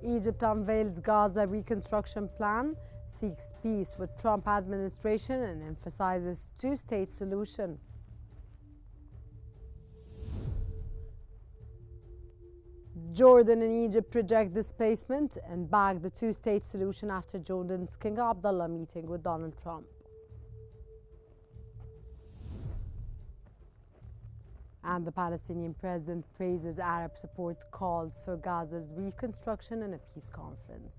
Egypt unveils Gaza reconstruction plan, seeks peace with Trump administration and emphasizes two-state solution. Jordan and Egypt reject displacement and back the two-state solution after Jordan's King Abdullah meeting with Donald Trump. And the Palestinian president praises Arab support calls for Gaza's reconstruction in a peace conference.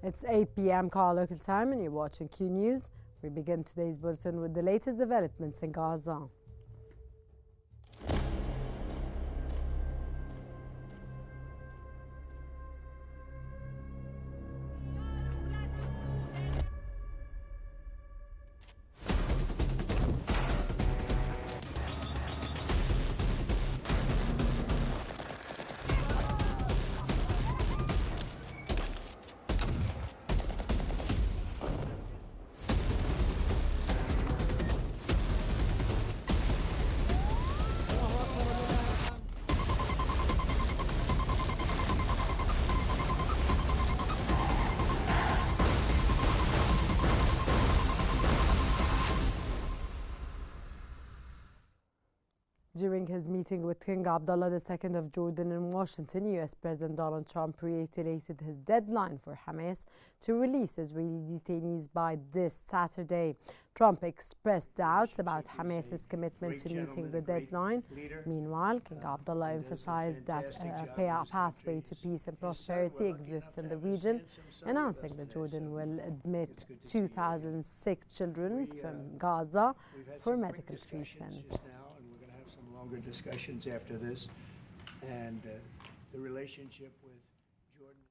It's 8 p.m. call local time and you're watching Q News. We begin today's bulletin with the latest developments in Gaza. During his meeting with King Abdullah II of Jordan in Washington, U.S. President Donald Trump reiterated his deadline for Hamas to release Israeli detainees by this Saturday. Trump expressed doubts about Hamas's commitment to meeting the deadline. Meanwhile, King Abdullah emphasized that a pathway to peace and prosperity exists in the region, announcing that Jordan will admit 2,000 sick children from Gaza for medical treatment. Longer discussions after this, and the relationship with Jordan.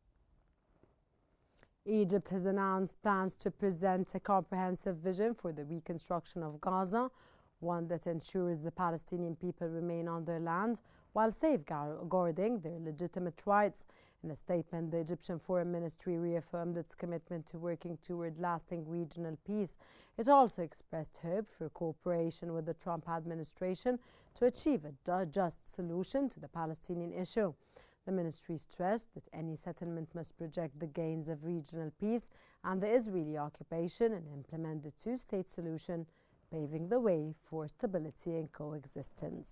Egypt has announced plans to present a comprehensive vision for the reconstruction of Gaza, one that ensures the Palestinian people remain on their land while safeguarding their legitimate rights. In a statement, the Egyptian Foreign Ministry reaffirmed its commitment to working toward lasting regional peace. It also expressed hope for cooperation with the Trump administration to achieve a just solution to the Palestinian issue. The ministry stressed that any settlement must project the gains of regional peace and the Israeli occupation and implement the two-state solution, paving the way for stability and coexistence.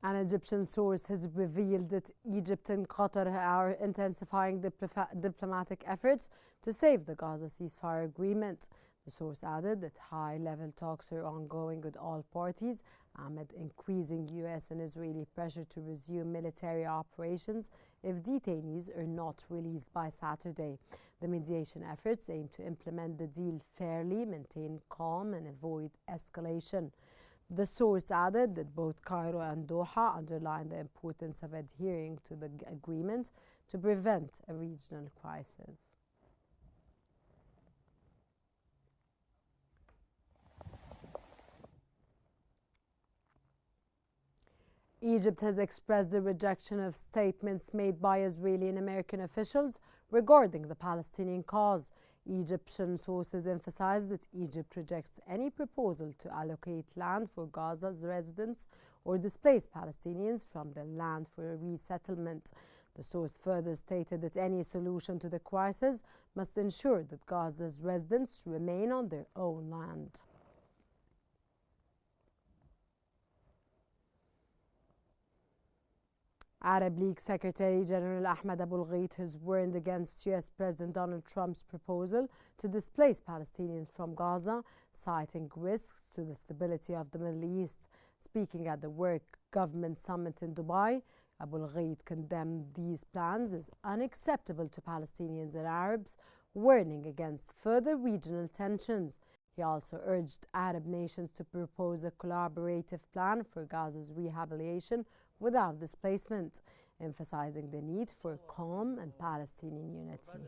An Egyptian source has revealed that Egypt and Qatar are intensifying diplomatic efforts to save the Gaza ceasefire agreement. The source added that high-level talks are ongoing with all parties amid increasing U.S. and Israeli pressure to resume military operations if detainees are not released by Saturday. The mediation efforts aim to implement the deal fairly, maintain calm, and avoid escalation. The source added that both Cairo and Doha underlined the importance of adhering to the agreement to prevent a regional crisis. Egypt has expressed the rejection of statements made by Israeli and American officials regarding the Palestinian cause. Egyptian sources emphasize that Egypt rejects any proposal to allocate land for Gaza's residents or displace Palestinians from their land for a resettlement. The source further stated that any solution to the crisis must ensure that Gaza's residents remain on their own land. Arab League Secretary General Ahmed Abul-Gheit has warned against U.S. President Donald Trump's proposal to displace Palestinians from Gaza, citing risks to the stability of the Middle East. Speaking at the World Government Summit in Dubai, Abul-Gheit condemned these plans as unacceptable to Palestinians and Arabs, warning against further regional tensions. He also urged Arab nations to propose a collaborative plan for Gaza's rehabilitation without displacement. emphasizing the need for calm and Palestinian unity.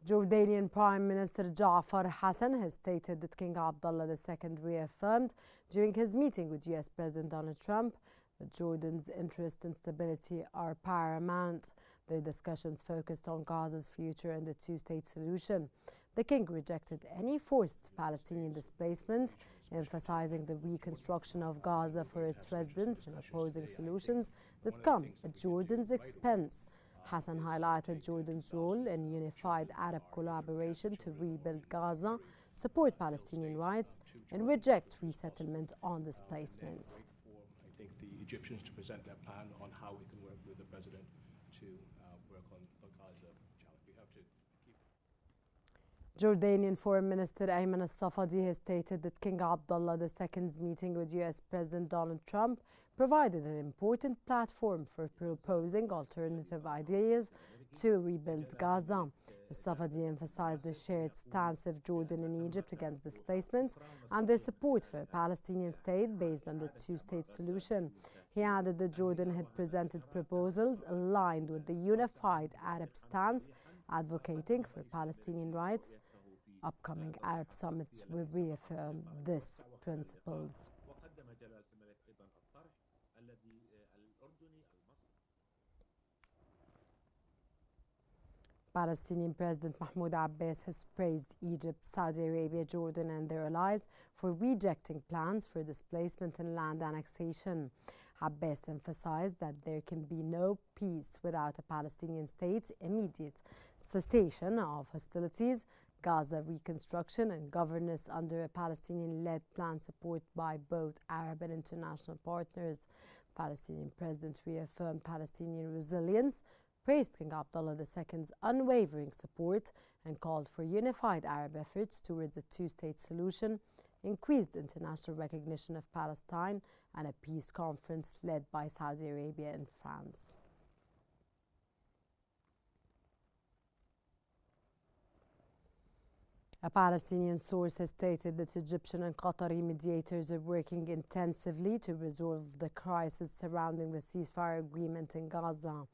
Jordanian Prime Minister Ja'far Hassan has stated that King Abdullah II reaffirmed during his meeting with US President Donald Trump that Jordan's interest and stability are paramount. Their discussions focused on Gaza's future and the two-state solution. The king rejected any forced Palestinian displacement, emphasizing the reconstruction of Gaza for its residents and opposing solutions that come at Jordan's expense. Hassan highlighted Jordan's role in unified Arab collaboration to rebuild Gaza, support Palestinian rights, and reject resettlement on displacement. I think the Egyptians to present their plan on how we can work with the president to work on Gaza challenge. We have to keep. Jordanian Foreign Minister Ayman al-Safadi has stated that King Abdullah II's meeting with US President Donald Trump provided an important platform for proposing alternative ideas to rebuild Gaza. Al-Safadi emphasized the shared stance of Jordan and Egypt against displacement and their support for a Palestinian state based on the two-state solution. He added that Jordan had presented proposals aligned with the unified Arab stance, advocating for Palestinian rights. Upcoming Arab summits will reaffirm these principles. Palestinian President Mahmoud Abbas has praised Egypt, Saudi Arabia, Jordan and their allies for rejecting plans for displacement and land annexation. Abbas emphasized that there can be no peace without a Palestinian state, immediate cessation of hostilities, Gaza reconstruction and governance under a Palestinian-led plan supported by both Arab and international partners. The Palestinian president reaffirmed Palestinian resilience, praised King Abdullah II's unwavering support and called for unified Arab efforts towards a two-state solution, increased international recognition of Palestine, and a peace conference led by Saudi Arabia and France. A Palestinian source has stated that Egyptian and Qatari mediators are working intensively to resolve the crisis surrounding the ceasefire agreement in Gaza.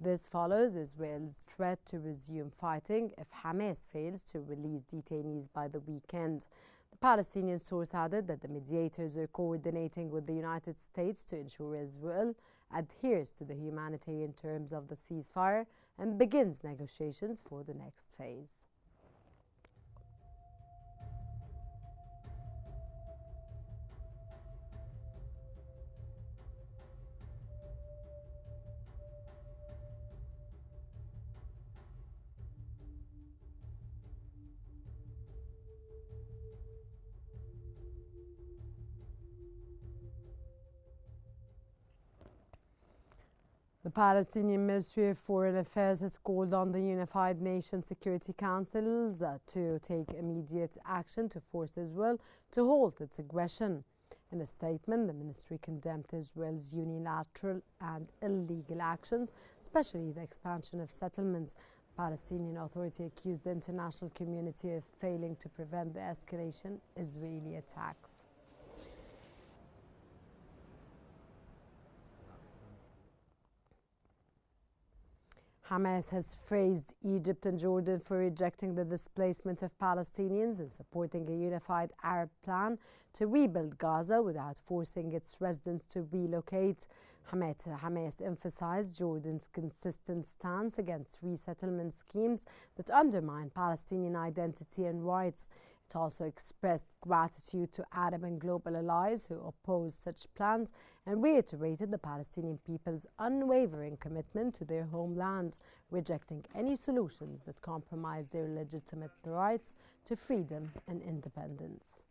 This follows Israel's threat to resume fighting if Hamas fails to release detainees by the weekend. The Palestinian source added that the mediators are coordinating with the United States to ensure Israel adheres to the humanitarian terms of the ceasefire and begins negotiations for the next phase. The Palestinian Ministry of Foreign Affairs has called on the Unified Nations Security Council to take immediate action to force Israel to halt its aggression. In a statement, the ministry condemned Israel's unilateral and illegal actions, especially the expansion of settlements. The Palestinian Authority accused the international community of failing to prevent the escalation of Israeli attacks. Hamas has praised Egypt and Jordan for rejecting the displacement of Palestinians and supporting a unified Arab plan to rebuild Gaza without forcing its residents to relocate. Hamas emphasized Jordan's consistent stance against resettlement schemes that undermine Palestinian identity and rights. It also expressed gratitude to Arab and global allies who opposed such plans and reiterated the Palestinian people's unwavering commitment to their homeland, rejecting any solutions that compromise their legitimate rights to freedom and independence.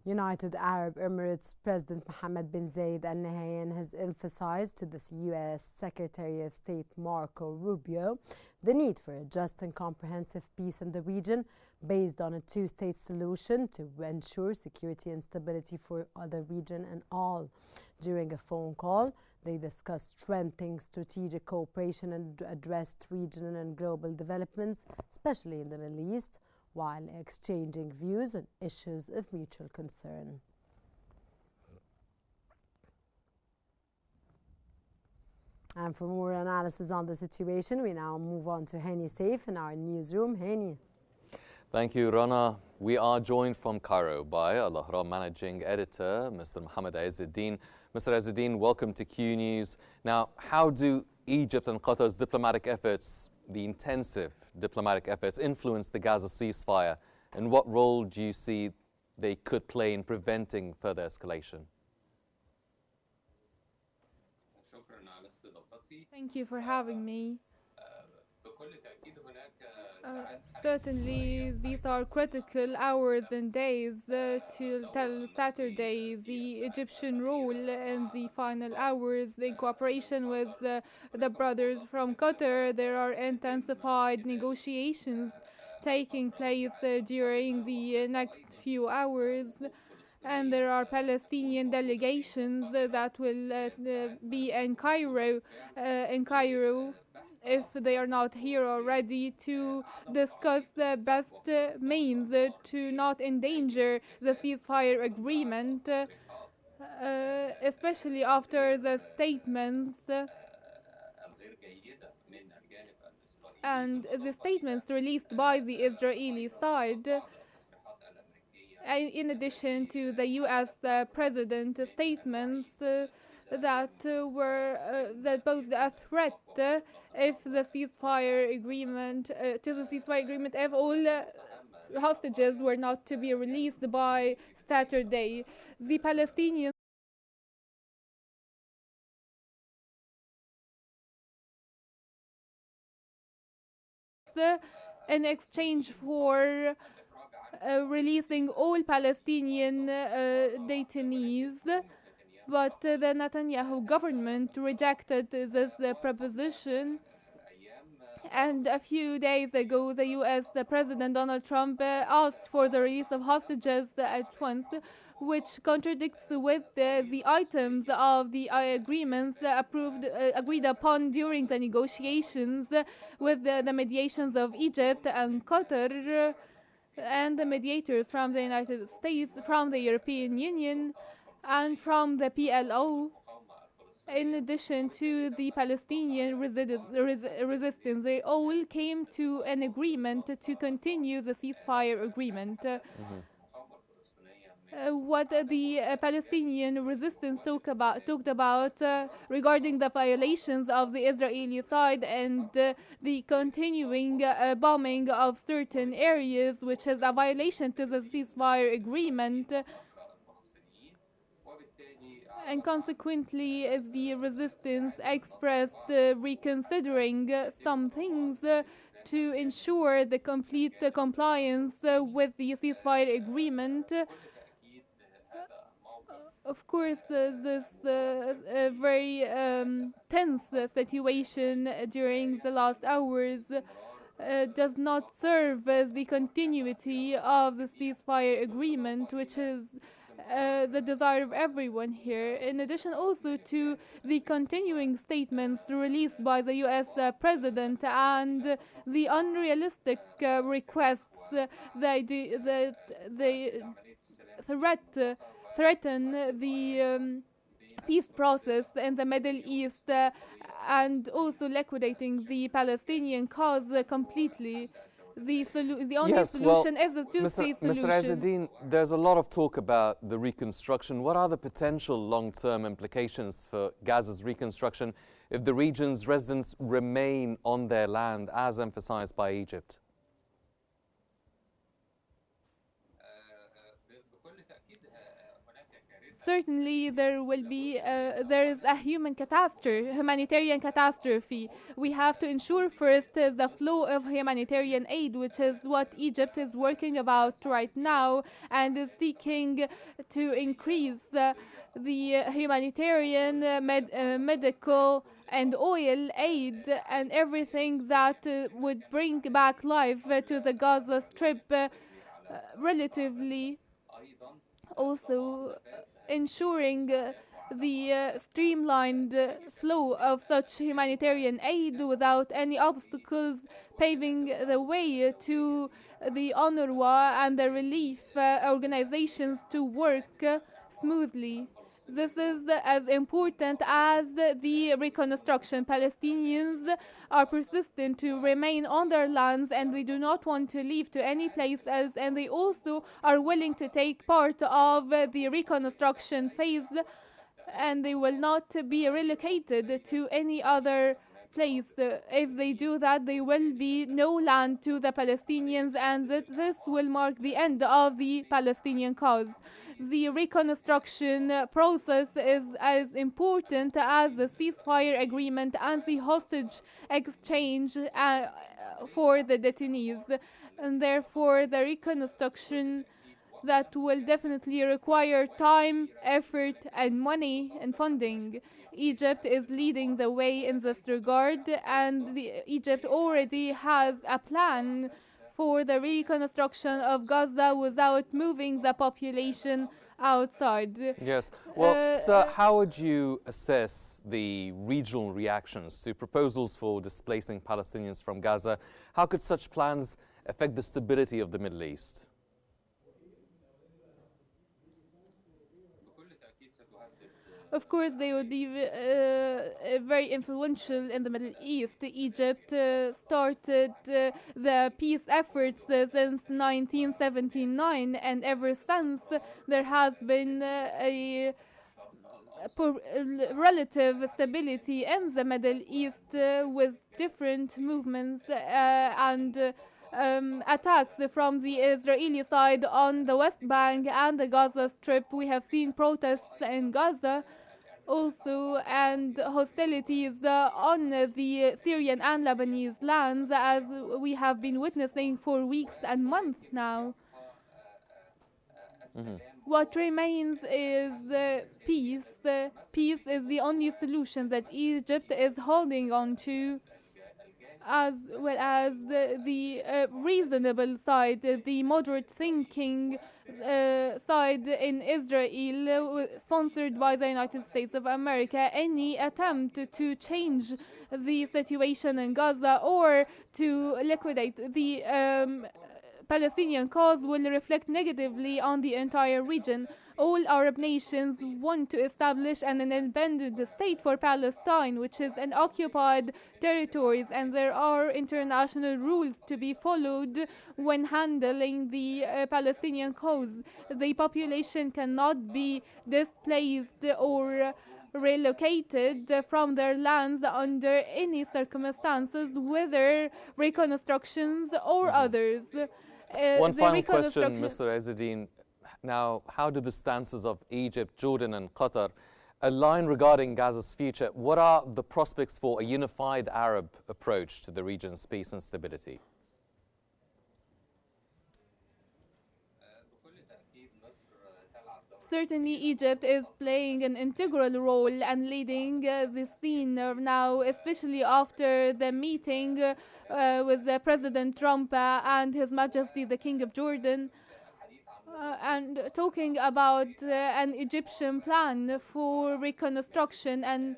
United Arab Emirates President Mohammed bin Zayed Al Nahyan has emphasized to the U.S. Secretary of State Marco Rubio the need for a just and comprehensive peace in the region based on a two-state solution to ensure security and stability for the region and all. During a phone call, they discussed strengthening strategic cooperation and addressed regional and global developments, especially in the Middle East, while exchanging views on issues of mutual concern. And for more analysis on the situation, we now move on to Hani Saif in our newsroom. Hani. Thank you, Rana. We are joined from Cairo by Al-Ahram Managing Editor, Mr. Mohammed Izzuddin. Mr. Izzuddin, welcome to Q News. Now, how do Egypt and Qatar's diplomatic efforts, the intensive diplomatic efforts, influence the Gaza ceasefire? And what role do you see they could play in preventing further escalation? Thank you for having me. Certainly, these are critical hours and days till Saturday. The Egyptian role in the final hours, in cooperation with the brothers from Qatar, there are intensified negotiations taking place during the next few hours. And there are Palestinian delegations that will be in Cairo, if they are not here already, to discuss the best means to not endanger the ceasefire agreement, especially after the statements released by the Israeli side. In addition to the U.S. President statements that posed a threat if the ceasefire agreement, if all hostages were not to be released by Saturday. The Palestinians in exchange for releasing all Palestinian detainees, but the Netanyahu government rejected this proposition. And a few days ago, the U.S. President Donald Trump asked for the release of hostages at once, which contradicts with the items of the agreements agreed upon during the negotiations with the mediations of Egypt and Qatar, and the mediators from the United States, from the European Union, and from the PLO, in addition to the Palestinian resistance. They all came to an agreement to continue the ceasefire agreement. What the Palestinian resistance talked about regarding the violations of the Israeli side and the continuing bombing of certain areas, which is a violation to the ceasefire agreement. And consequently, as the resistance expressed reconsidering some things to ensure the complete compliance with the ceasefire agreement. Of course, this very tense situation during the last hours does not serve as the continuity of the ceasefire agreement, which is the desire of everyone here. In addition also to the continuing statements released by the U.S. President and the unrealistic requests that they threaten the peace process in the Middle East and also liquidating the Palestinian cause completely. The only solution is a two-state solution. Mr. Izzuddin, there's a lot of talk about the reconstruction. What are the potential long-term implications for Gaza's reconstruction if the region's residents remain on their land, as emphasized by Egypt? certainly there is a humanitarian catastrophe. We have to ensure first the flow of humanitarian aid, which is what Egypt is working about right now and is seeking to increase the humanitarian, medical and oil aid and everything that would bring back life to the Gaza Strip relatively. Also ensuring the streamlined flow of such humanitarian aid without any obstacles, paving the way to the UNRWA and the relief organizations to work smoothly. This is as important as the reconstruction. Palestinians are persistent to remain on their lands and they do not want to leave to any place else, and they also are willing to take part of the reconstruction phase, and they will not be relocated to any other place. If they do that, there will be no land to the Palestinians, and this will mark the end of the Palestinian cause. The reconstruction process is as important as the ceasefire agreement and the hostage exchange for the detainees, and therefore the reconstruction that will definitely require time, effort and money and funding. Egypt is leading the way in this regard, and Egypt already has a plan for the reconstruction of Gaza without moving the population outside. Yes. Well, sir, how would you assess the regional reactions to proposals for displacing Palestinians from Gaza? How could such plans affect the stability of the Middle East? Of course, they would be very influential in the Middle East. Egypt started the peace efforts since 1979, and ever since there has been a relative stability in the Middle East with different movements and attacks from the Israeli side on the West Bank and the Gaza Strip. We have seen protests in Gaza also, and hostilities on the Syrian and Lebanese lands, as we have been witnessing for weeks and months now. What remains is the peace. The peace is the only solution that Egypt is holding on to, as well as the reasonable side, the moderate thinking side in Israel, sponsored by the United States of America. Any attempt to change the situation in Gaza or to liquidate the Palestinian cause will reflect negatively on the entire region. All Arab nations want to establish an independent state for Palestine, which is an occupied territories, and there are international rules to be followed when handling the Palestinian cause. The population cannot be displaced or relocated from their lands under any circumstances, whether reconstructions or others. One final question, Mr. Ezzedine. Now, how do the stances of Egypt, Jordan and Qatar align regarding Gaza's future? What are the prospects for a unified Arab approach to the region's peace and stability? Certainly, Egypt is playing an integral role and leading the scene now, especially after the meeting with President Trump and His Majesty the King of Jordan. And talking about an Egyptian plan for reconstruction and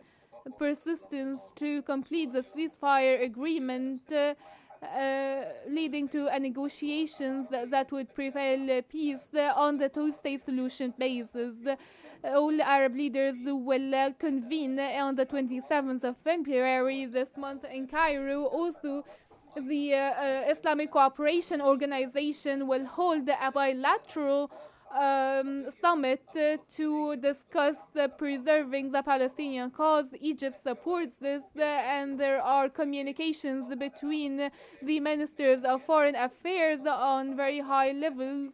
persistence to complete the ceasefire agreement, leading to a negotiations that would prevail peace on the two-state solution basis. All Arab leaders will convene on the 27th of February this month in Cairo. Also, the Islamic Cooperation Organization will hold a bilateral summit to discuss preserving the Palestinian cause. Egypt supports this, and there are communications between the ministers of foreign affairs on very high levels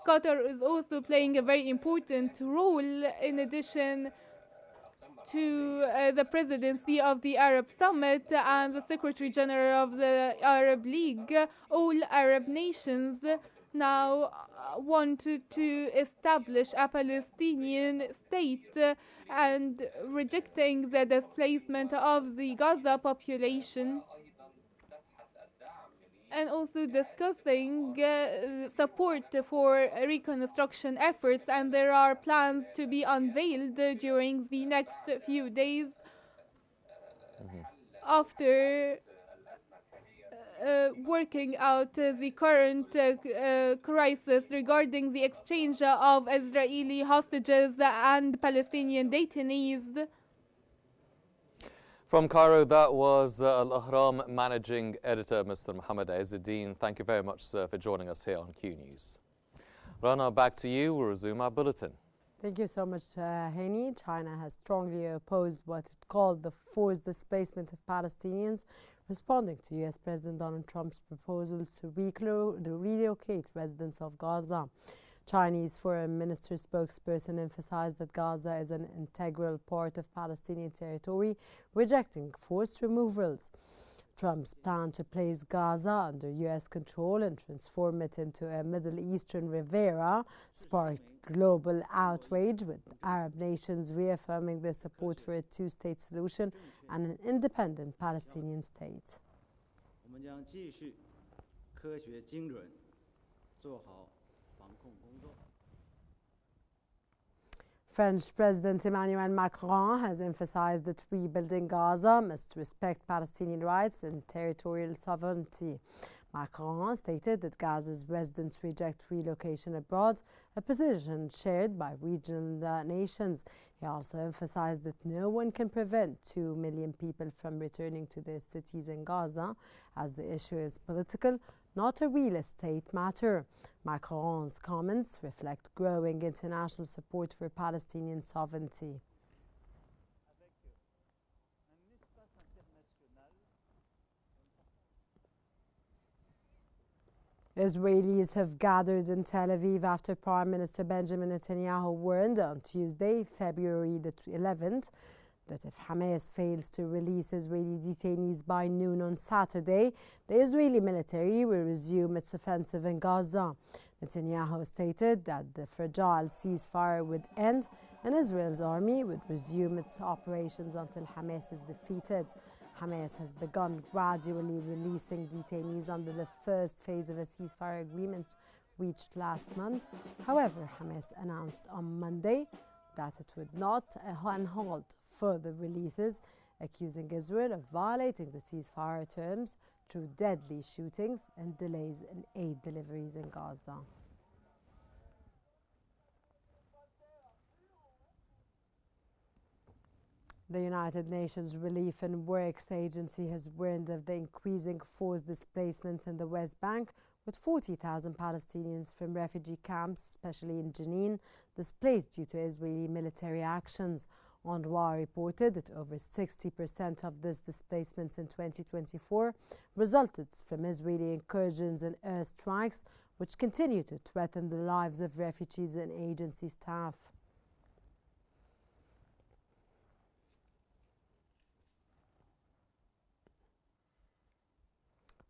Qatar is also playing a very important role in addition to the presidency of the Arab Summit and the Secretary General of the Arab League. All Arab nations now wanted to establish a Palestinian state and rejecting the displacement of the Gaza population, and also discussing support for reconstruction efforts, and there are plans to be unveiled during the next few days after working out the current crisis regarding the exchange of Israeli hostages and Palestinian detainees. From Cairo, that was Al-Ahram Managing Editor, Mr. Mohammed Izzeddin. Thank you very much, sir, for joining us here on Q News. Rana, back to you. We'll resume our bulletin. Thank you so much, Haney. China has strongly opposed what it called the forced displacement of Palestinians, responding to U.S. President Donald Trump's proposal to relocate residents of Gaza. Chinese Foreign Minister spokesperson emphasized that Gaza is an integral part of Palestinian territory, rejecting forced removals. Trump's plan to place Gaza under U.S. control and transform it into a Middle Eastern Riviera sparked global outrage, with Arab nations reaffirming their support for a two-state solution and an independent Palestinian state. French President Emmanuel Macron has emphasized that rebuilding Gaza must respect Palestinian rights and territorial sovereignty. Macron stated that Gaza's residents reject relocation abroad, a position shared by regional nations. He also emphasized that no one can prevent 2 million people from returning to their cities in Gaza, as the issue is political, not a real estate matter. Macron's comments reflect growing international support for Palestinian sovereignty. Israelis have gathered in Tel Aviv after Prime Minister Benjamin Netanyahu warned on Tuesday, February the 11th, that if Hamas fails to release Israeli detainees by noon on Saturday, the Israeli military will resume its offensive in Gaza. Netanyahu stated that the fragile ceasefire would end and Israel's army would resume its operations until Hamas is defeated. Hamas has begun gradually releasing detainees under the first phase of a ceasefire agreement reached last month. However, Hamas announced on Monday that it would not halt further releases, accusing Israel of violating the ceasefire terms through deadly shootings and delays in aid deliveries in Gaza. The United Nations Relief and Works Agency has warned of the increasing forced displacements in the West Bank, with 40,000 Palestinians from refugee camps, especially in Jenin, displaced due to Israeli military actions. UNRWA reported that over 60% of these displacements in 2024 resulted from Israeli incursions and airstrikes, which continue to threaten the lives of refugees and agency staff.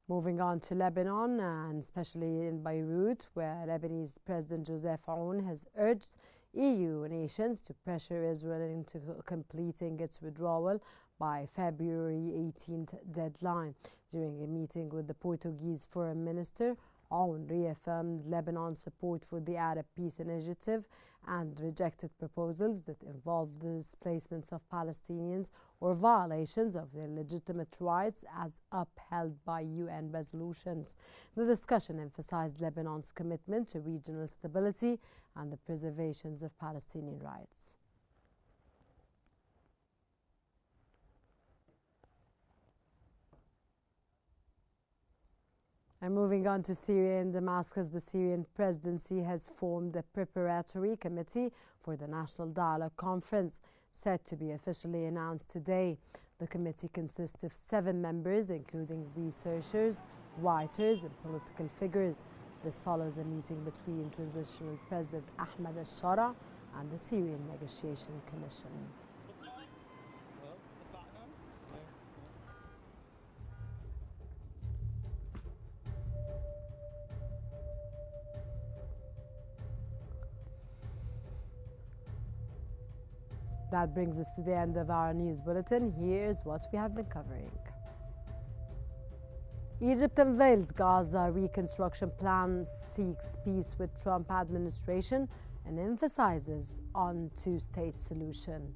Moving on to Lebanon, and especially in Beirut, where Lebanese President Joseph Aoun has urged EU nations to pressure Israel into completing its withdrawal by February 18th deadline. During a meeting with the Portuguese Foreign Minister, Aoun reaffirmed Lebanon's support for the Arab Peace Initiative and rejected proposals that involve the displacements of Palestinians or violations of their legitimate rights as upheld by UN resolutions. The discussion emphasized Lebanon's commitment to regional stability and the preservation of Palestinian rights. And moving on to Syria and Damascus, the Syrian presidency has formed a preparatory committee for the National Dialogue Conference, set to be officially announced today. The committee consists of 7 members, including researchers, writers, and political figures. This follows a meeting between Transitional President Ahmed al-Shara and the Syrian Negotiation Commission. That brings us to the end of our news bulletin. Here's what we have been covering. Egypt unveils Gaza reconstruction plan, seeks peace with Trump administration, and emphasizes on two-state solution.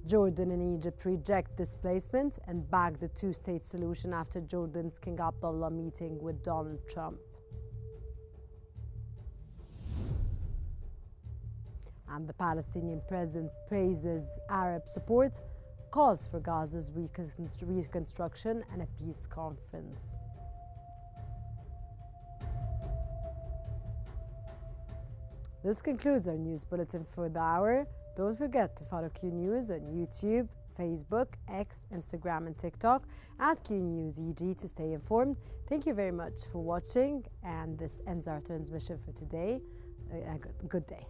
Jordan and Egypt reject displacement and back the two-state solution after Jordan's King Abdullah meeting with Donald Trump. And the Palestinian president praises Arab support, calls for Gaza's reconstruction and a peace conference. This concludes our news bulletin for the hour. Don't forget to follow Q News on YouTube, Facebook, X, Instagram, and TikTok at QNewsEG to stay informed. Thank you very much for watching, and this ends our transmission for today. Good day.